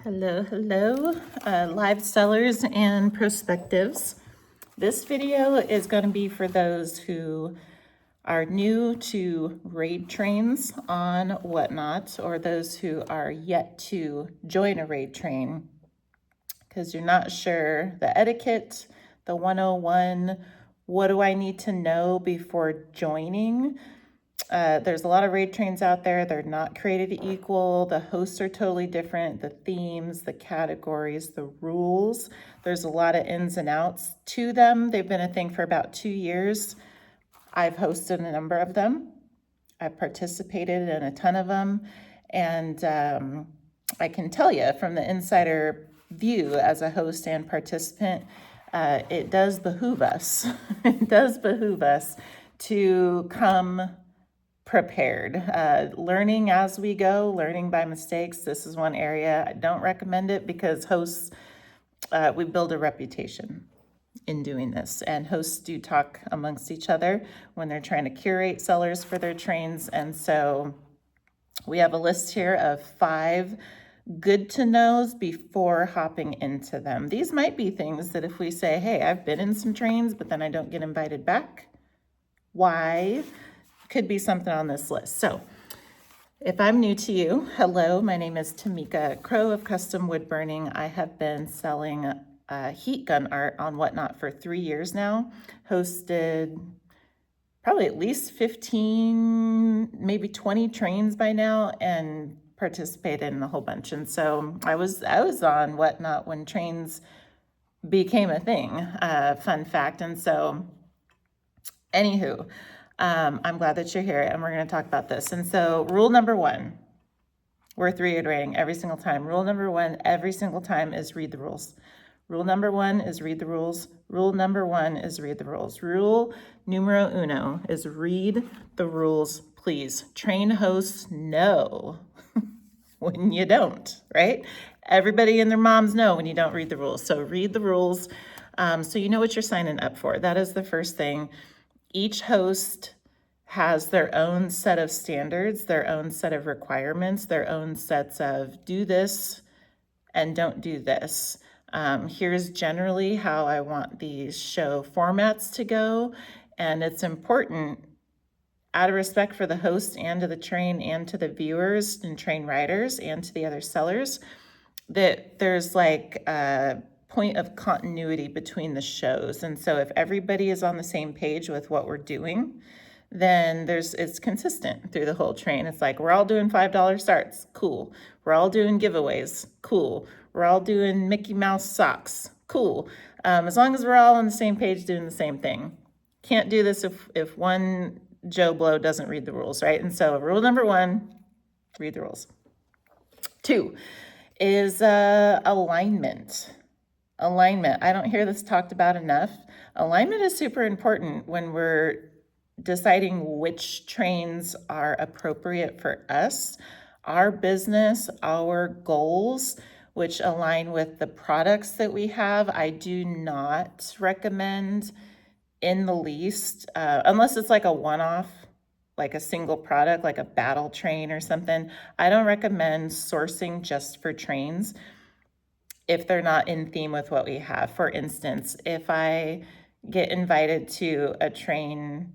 Hello, live sellers and prospectives. This video is going to be for those who are new to raid trains on Whatnot, or those who are yet to join a raid train because you're not sure the etiquette, the 101, what do I need to know before joining? There's a lot of raid trains out there. They're not created equal. The hosts are totally different. The themes, the categories, the rules. There's a lot of ins and outs to them. They've been a thing for about 2 years. I've hosted a number of them. I've participated in a ton of them. And I can tell you from the insider view as a host and participant, it does behoove us. It does behoove us to come prepared. Learning as we go, learning by mistakes. This is one area I don't recommend it because hosts, we build a reputation in doing this, and hosts do talk amongst each other when they're trying to curate sellers for their trains. And so we have a list here of 5 good to knows before hopping into them. These might be things that if we say, hey, I've been in some trains, but then I don't get invited back. Why? Could be something on this list. So if I'm new to you, hello, my name is Tamika Crow of Custom Wood Burning. I have been selling heat gun art on Whatnot for 3 years now, hosted probably at least 15, maybe 20 trains by now, and participated in a whole bunch. And so I was on Whatnot when trains became a thing, fun fact. And so anywho, I'm glad that you're here, and we're going to talk about this. And so rule number 1, we're reiterating every single time. Rule number 1 every single time is read the rules. Rule number 1 is read the rules. Rule number 1 is read the rules. Rule numero uno is read the rules, please. Train hosts know when you don't, right? Everybody and their moms know when you don't read the rules. So read the rules so you know what you're signing up for. That is the first thing. Each host has their own set of standards, their own set of requirements, their own sets of do this and don't do this. Here's generally how I want these show formats to go. And it's important, out of respect for the host and to the train and to the viewers and train riders and to the other sellers, that there's like a point of continuity between the shows. And so if everybody is on the same page with what we're doing, then it's consistent through the whole train. It's like, we're all doing $5 starts, cool. We're all doing giveaways, cool. We're all doing Mickey Mouse socks, cool. As long as we're all on the same page doing the same thing. Can't do this if one Joe Blow doesn't read the rules, right? And so rule number 1, read the rules. 2 is alignment. Alignment. I don't hear this talked about enough. Alignment is super important when we're deciding which trains are appropriate for us, our business, our goals, which align with the products that we have. I do not recommend in the least, unless it's like a one-off, like a single product, like a battle train or something. I don't recommend sourcing just for trains if they're not in theme with what we have. For instance, if I get invited to a train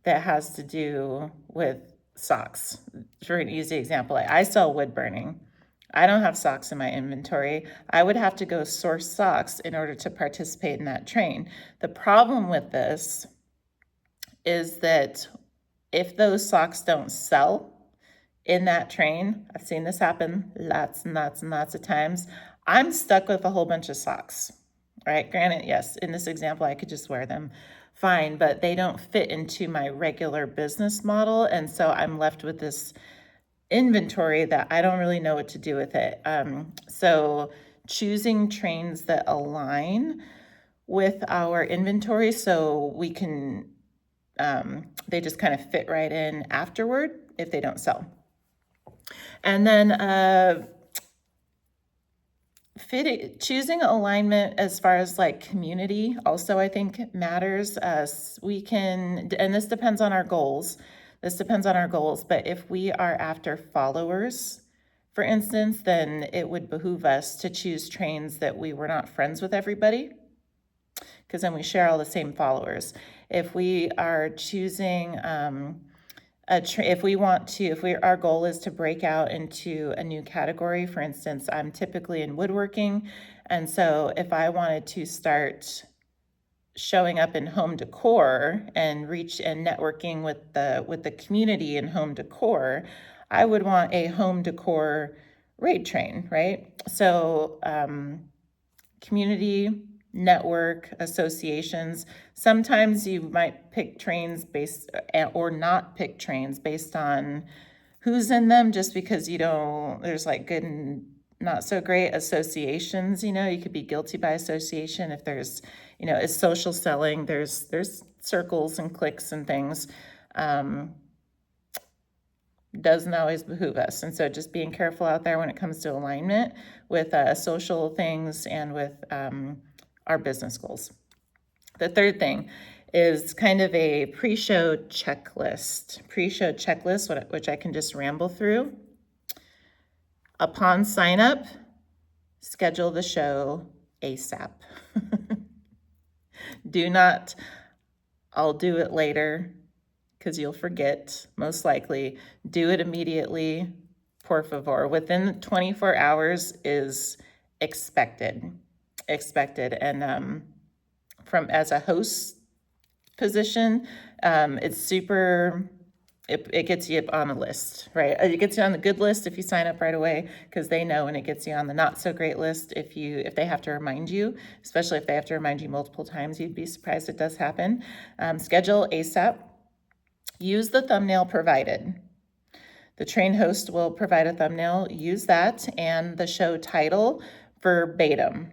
that has to do with socks, for an easy example, I sell wood burning. I don't have socks in my inventory. I would have to go source socks in order to participate in that train. The problem with this is that if those socks don't sell in that train, I've seen this happen lots and lots and lots of times, I'm stuck with a whole bunch of socks, right? Granted, yes, in this example, I could just wear them fine, but they don't fit into my regular business model. And so I'm left with this inventory that I don't really know what to do with it. So choosing trains that align with our inventory so we can, they just kind of fit right in afterward if they don't sell. And then choosing alignment as far as like community also I think matters. We can, and this depends on our goals. But if we are after followers for instance, then it would behoove us to choose trains that we were not friends with everybody, because then we share all the same followers. If we are choosing our goal is to break out into a new category, for instance, I'm typically in woodworking, and so if I wanted to start showing up in home decor and reach and networking with the community in home decor, I would want a home decor raid train, right? So community network associations, sometimes you might pick trains based or not pick trains based on who's in them, just because there's like good and not so great associations. You could be guilty by association if there's, it's social selling, there's circles and cliques and things. Doesn't always behoove us. And so just being careful out there when it comes to alignment with social things and with our business goals. The third thing is kind of a pre-show checklist, which I can just ramble through. Upon sign up, schedule the show ASAP. Do not, I'll do it later, because you'll forget, most likely. Do it immediately, por favor. Within 24 hours is expected. And from as a host position, it's super, it gets you on a list, right? It gets you on the good list if you sign up right away, because they know, and it gets you on the not so great list if they have to remind you, especially if they have to remind you multiple times. You'd be surprised it does happen. Schedule ASAP. Use the thumbnail provided. The train host will provide a thumbnail. Use that, and the show title verbatim.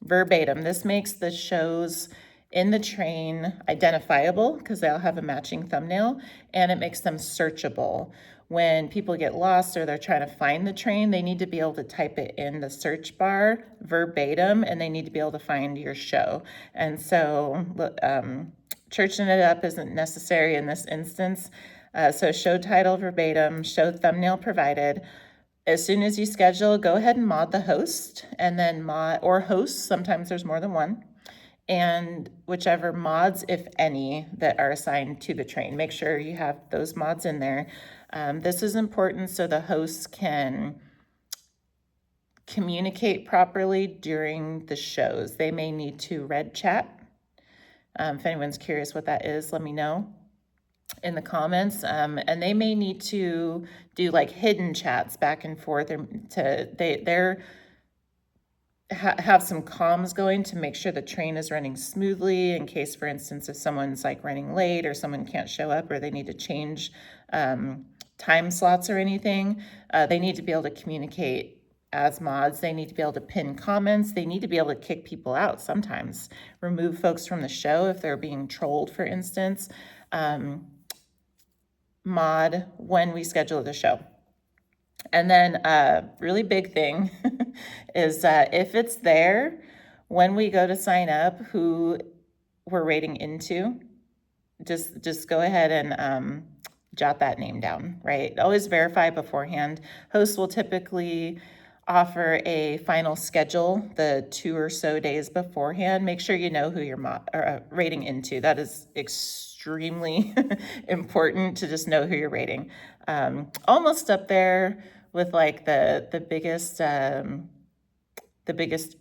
This makes the shows in the train identifiable, because they'll have a matching thumbnail, and it makes them searchable. When people get lost or they're trying to find the train, they need to be able to type it in the search bar verbatim, and they need to be able to find your show. And so churching it up isn't necessary in this instance. So show title verbatim, show thumbnail provided. As soon as you schedule, go ahead and mod the host, and then hosts, sometimes there's more than one, and whichever mods, if any, that are assigned to the train. Make sure you have those mods in there. This is important so the hosts can communicate properly during the shows. They may need to red chat. If anyone's curious what that is, let me know in the comments. And they may need to do like hidden chats back and forth, have some comms going to make sure the train is running smoothly, in case, for instance, if someone's like running late or someone can't show up or they need to change time slots or anything. They need to be able to communicate as mods. They need to be able to pin comments. They need to be able to kick people out sometimes, remove folks from the show if they're being trolled, for instance. Mod when we schedule the show. And then a really big thing is if it's there when we go to sign up, who we're rating into, just go ahead and jot that name down, right? Always verify beforehand. Hosts will typically offer a final schedule the 2 or so days beforehand. Make sure you know who you're rating into. That is extremely important, to just know who you're rating. Almost up there with like the biggest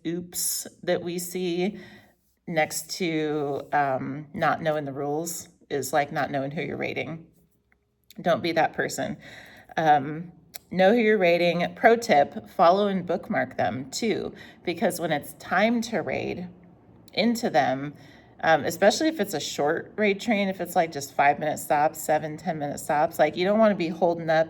oops that we see, next to not knowing the rules, is like not knowing who you're rating. Don't be that person. Know who you're rating. Pro tip, follow and bookmark them too, because when it's time to raid into them, especially if it's a short raid train, if it's like just 5-minute stops, 7-10-minute stops, like you don't want to be holding up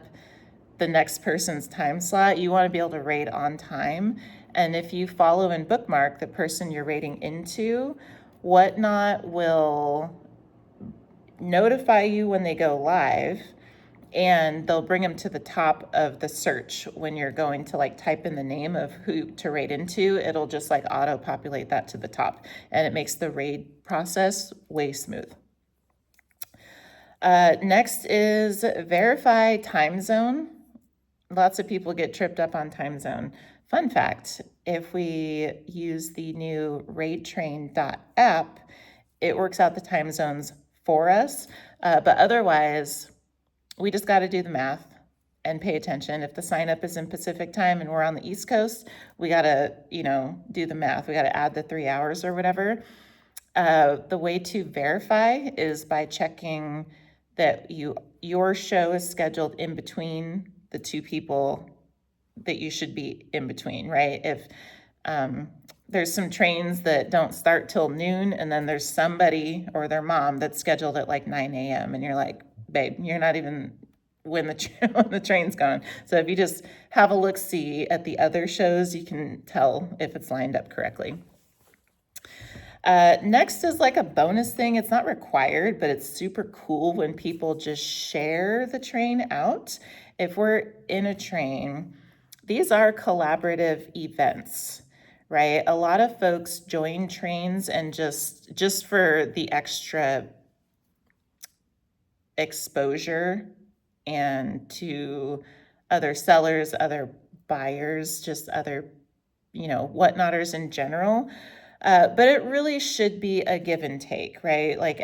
the next person's time slot. You want to be able to raid on time. And if you follow and bookmark the person you're raiding into, Whatnot will notify you when they go live, and they'll bring them to the top of the search when you're going to like type in the name of who to raid into. It'll just like auto populate that to the top, and it makes the raid process way smooth. Next is verify time zone lots of people get tripped up on time zone. Fun fact, if we use the new raidtrain.app, it works out the time zones for us. But otherwise, we just got to do the math and pay attention. If the sign up is in Pacific time and we're on the East Coast, we got to, do the math. We got to add the 3 hours or whatever. The way to verify is by checking that your show is scheduled in between the two people that you should be in between, right? If there's some trains that don't start till noon, and then there's somebody or their mom that's scheduled at like 9 a.m. and you're like, babe, you're not even when the train's going. So if you just have a look-see at the other shows, you can tell if it's lined up correctly. Next is like a bonus thing. It's not required, but it's super cool when people just share the train out. If we're in a train, these are collaborative events, right? A lot of folks join trains and just for the extra exposure and to other sellers, other buyers, just other, whatnotters in general. But it really should be a give and take, right? Like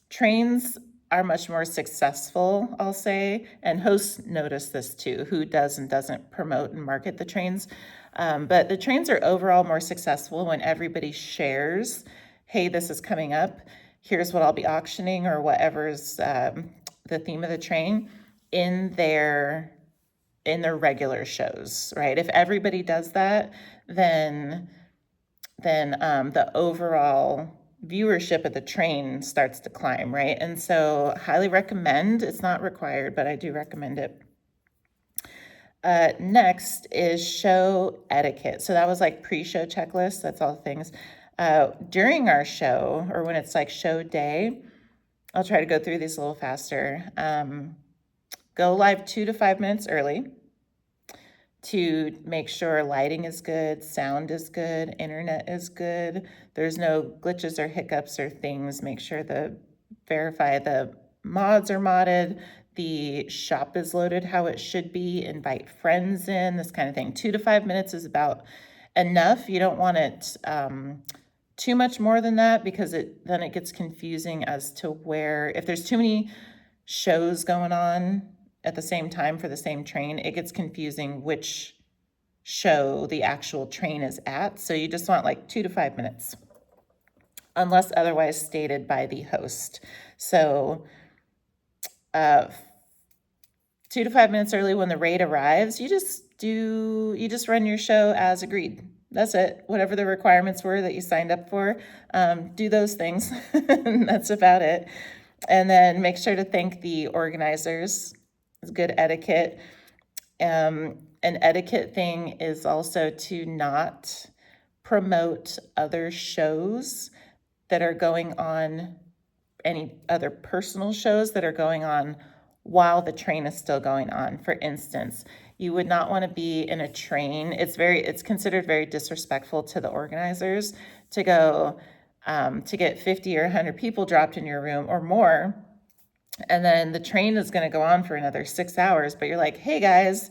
trains are much more successful, I'll say, and hosts notice this too, who does and doesn't promote and market the trains. But the trains are overall more successful when everybody shares, hey, this is coming up, here's what I'll be auctioning or whatever's the theme of the train in their regular shows, right? If everybody does that, then the overall viewership of the train starts to climb, right? And so highly recommend, it's not required, but I do recommend it. Next is show etiquette. So that was like pre-show checklist, that's all the things. During our show, or when it's like show day, I'll try to go through these a little faster. Go live 2 to 5 minutes early to make sure lighting is good, sound is good, internet is good. There's no glitches or hiccups or things. Make sure verify the mods are modded, the shop is loaded how it should be, invite friends in, this kind of thing. 2 to 5 minutes is about enough. You don't want it too much more than that because then it gets confusing as to if there's too many shows going on at the same time for the same train, it gets confusing which show the actual train is at. So you just want like 2 to 5 minutes, unless otherwise stated by the host. So 2 to 5 minutes early when the raid arrives, you just run your show as agreed. That's it. Whatever the requirements were that you signed up for, do those things. That's about it. And then make sure to thank the organizers. It's good etiquette. An etiquette thing is also to not promote other shows that are going on, any other personal shows that are going on while the train is still going on. For instance, you would not want to be in a train. It's considered very disrespectful to the organizers to go to get 50 or 100 people dropped in your room or more. And then the train is going to go on for another 6 hours, but you're like, hey guys,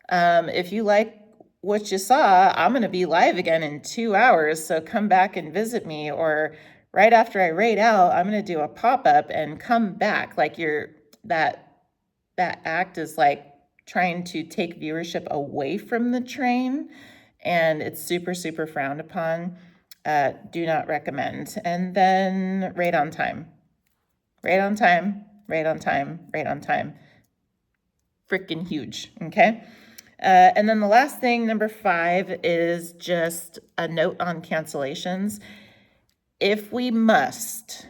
if you like what you saw, I'm going to be live again in 2 hours. So come back and visit me. Or right after I raid out, I'm going to do a pop-up and come back. Like that act is like trying to take viewership away from the train, and it's super, super frowned upon. Do not recommend. And then raid on time. Raid on time, raid on time, raid on time. Freaking huge, okay? And then the last thing, number 5, is just a note on cancellations. If we must,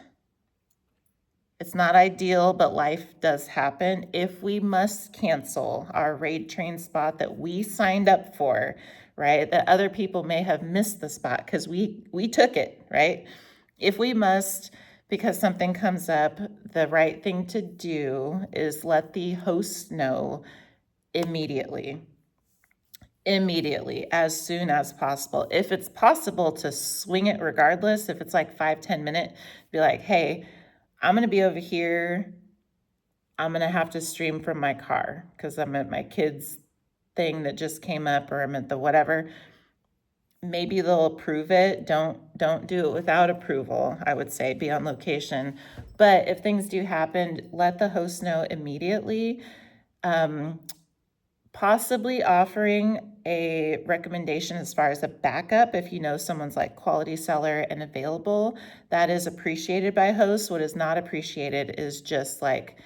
it's not ideal, but life does happen. If we must cancel our raid train spot that we signed up for, right, that other people may have missed the spot because we took it, right? If we must, because something comes up, the right thing to do is let the host know immediately, as soon as possible. If it's possible to swing it regardless, if it's like 5-10 minutes, be like, hey, I'm going to be over here. I'm gonna have to stream from my car because I'm at my kids' thing that just came up, or I'm at the whatever. Maybe they'll approve it. Don't do it without approval. I would say be on location. But if things do happen, let the host know immediately. Possibly offering a recommendation as far as a backup if you know someone's like quality seller and available. That is appreciated by hosts. What is not appreciated is just like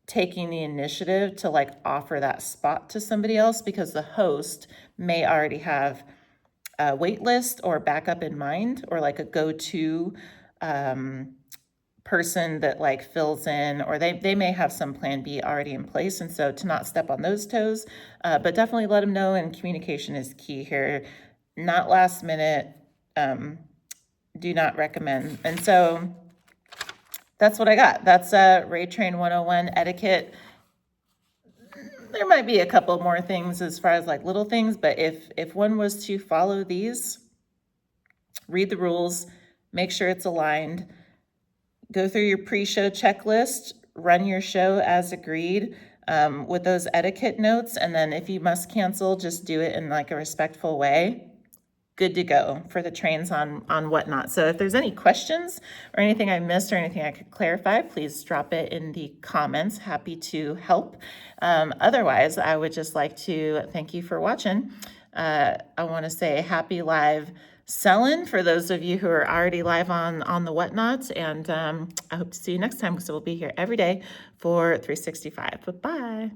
taking the initiative to like offer that spot to somebody else, because the host may already have a wait list or backup in mind, or like a go-to person that like fills in, or they may have some plan B already in place. And so to not step on those toes, but definitely let them know, and communication is key here. Not last minute, do not recommend. And so that's what I got. That's Raid Train 101 etiquette. There might be a couple more things as far as like little things, but if one was to follow these, read the rules, make sure it's aligned, go through your pre-show checklist, run your show as agreed with those etiquette notes, and then if you must cancel, just do it in like a respectful way. Good to go for the trains on Whatnot. So if there's any questions or anything I missed or anything I could clarify, please drop it in the comments. Happy to help. Otherwise, I would just like to thank you for watching. I want to say happy live selling for those of you who are already live on the Whatnots, and I hope to see you next time, because we'll be here every day for 365. Bye-bye.